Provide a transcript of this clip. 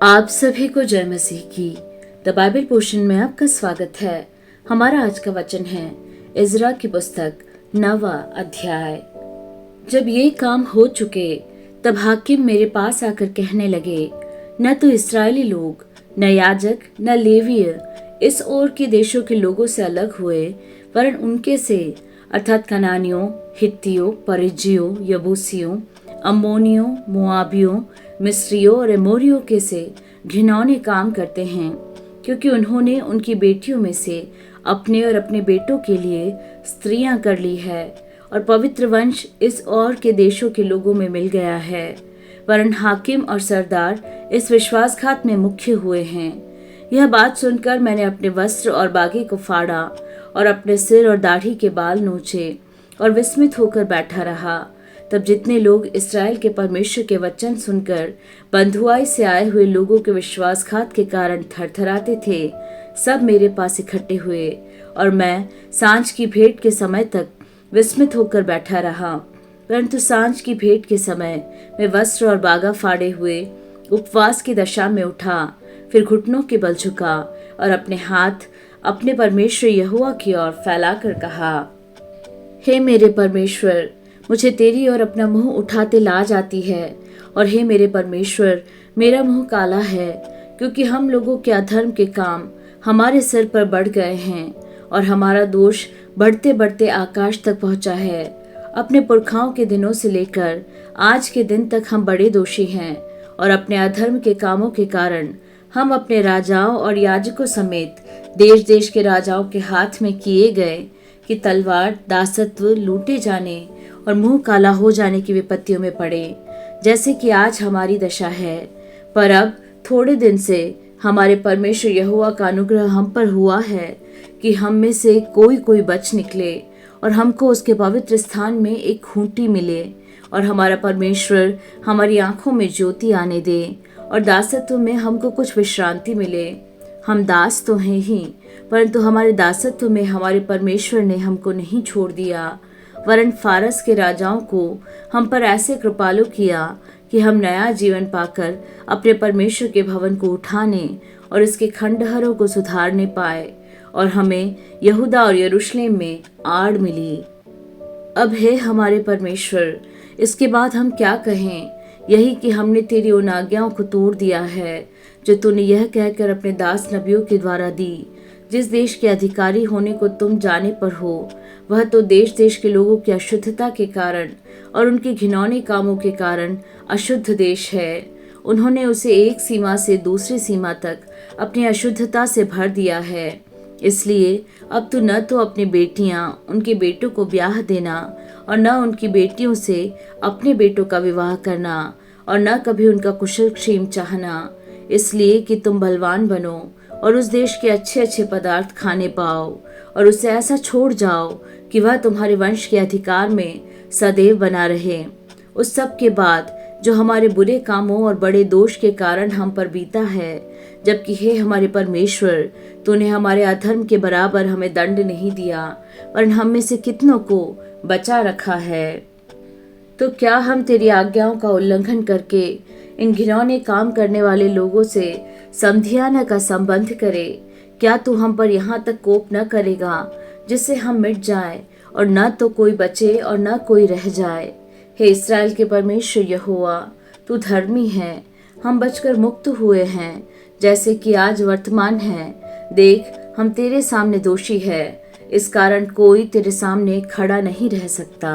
आप सभी को जय मसीह की। द बाइबल पोर्शन में आपका स्वागत है। हमारा आज का वचन है इज़रा की पुस्तक 9वां अध्याय। जब ये काम हो चुके तब हाकिम मेरे पास आकर कहने लगे, न तो इस्राएली लोग, न याजक, न लेवीय इस ओर के देशों के लोगों से अलग हुए, वरन उनके से अर्थात कनानियों, हित्तियों, परिज्जियों, यबूसियों, अम्मोनियों, मोआबियों, मिस्रियों और एमोरियों के से घिनौने काम करते हैं, क्योंकि उन्होंने उनकी बेटियों में से अपने और अपने बेटों के लिए स्त्रियां कर ली है, और पवित्र वंश इस और के देशों के लोगों में मिल गया है। वरन हाकिम और सरदार इस विश्वासघात में मुख्य हुए हैं। यह बात सुनकर मैंने अपने वस्त्र और बागे को फाड़ा और अपने सिर और दाढ़ी के बाल नोचे और विस्मित होकर बैठा रहा। तब जितने लोग इस्राएल के परमेश्वर के वचन सुनकर बंधुआई से आए हुए लोगों के विश्वासघात के कारण थरथराते थे, सब मेरे पास इकट्ठे हुए, और मैं सांझ की भेंट के समय तक विस्मित होकर बैठा रहा। परंतु सांझ की भेंट के समय मैं वस्त्र और बागा फाड़े हुए उपवास की दशा में उठा, फिर घुटनों के बल झुका और अपने हाथ अपने परमेश्वर यहोवा की ओर फैलाकर कहा, हे मेरे परमेश्वर, मुझे तेरी ओर अपना मुंह उठाते लाज आती है, और हे मेरे परमेश्वर, मेरा मुंह काला है, क्योंकि हम लोगों के अधर्म के काम हमारे सिर पर बढ़ गए हैं, और हमारा दोष बढ़ते बढ़ते आकाश तक पहुंचा है। अपने पुरखाओं के दिनों से लेकर आज के दिन तक हम बड़े दोषी हैं, और अपने अधर्म के कामों के कारण हम अपने राजाओं और याजकों समेत देश देश के राजाओं के हाथ में किए गए कि तलवार, दासत्व, लूटे जाने और मुंह काला हो जाने की विपत्तियों में पड़े, जैसे कि आज हमारी दशा है। पर अब थोड़े दिन से हमारे परमेश्वर यहोवा का अनुग्रह हम पर हुआ है कि हम में से कोई कोई बच निकले, और हमको उसके पवित्र स्थान में एक खूंटी मिले, और हमारा परमेश्वर हमारी आंखों में ज्योति आने दे, और दासत्व में हमको कुछ विश्रांति मिले। हम दास तो हैं ही, परंतु हमारे दासत्व में हमारे परमेश्वर ने हमको नहीं छोड़ दिया, वरन फारस के राजाओं को हम पर ऐसे कृपालु किया कि हम नया जीवन पाकर अपने परमेश्वर के भवन को उठाने और इसके खंडहरों को सुधारने पाए, और हमें यहूदा और यरूशलेम में आड़ मिली। अब है हमारे परमेश्वर, इसके बाद हम क्या कहें? यही कि हमने तेरी उन आज्ञाओं को तोड़ दिया है जो तूने यह कहकर अपने दास नबियों के द्वारा दी। जिस देश के अधिकारी होने को तुम जाने पर हो, वह तो देश देश के लोगों की अशुद्धता के कारण और उनके घिनौने कामों के कारण अशुद्ध देश है। उन्होंने उसे एक सीमा से दूसरी सीमा तक अपनी अशुद्धता से भर दिया है। इसलिए अब तू न तो अपनी बेटियां उनके बेटों को ब्याह देना, और न उनकी बेटियों से अपने बेटों का विवाह करना, और न कभी उनका कुशल क्षेम चाहना, इसलिए कि तुम बलवान बनो और उस देश के अच्छे अच्छे पदार्थ खाने पाओ, और उसे ऐसा छोड़ जाओ कि वह तुम्हारे वंश के अधिकार में सदैव बना रहे। उस सब के बाद जो हमारे बुरे कामों और बड़े दोष के कारण हम पर बीता है, जबकि हे हमारे परमेश्वर, तूने हमारे अधर्म के बराबर हमें दंड नहीं दिया, वरन हम में से कितनों को बचा रखा है। तो क्या हम तेरी आज्ञाओं का उल्लंघन करके इन घिनौने काम करने वाले लोगों से समधियाना का संबंध करें? क्या तू हम पर यहाँ तक कोप न करेगा जिससे हम मिट जाए, और न तो कोई बचे और न कोई रह जाए? हे इस्राएल के परमेश्वर यहोवा, तू धर्मी है। हम बचकर मुक्त हुए हैं, जैसे कि आज वर्तमान है। देख, हम तेरे सामने दोषी है, इस कारण कोई तेरे सामने खड़ा नहीं रह सकता।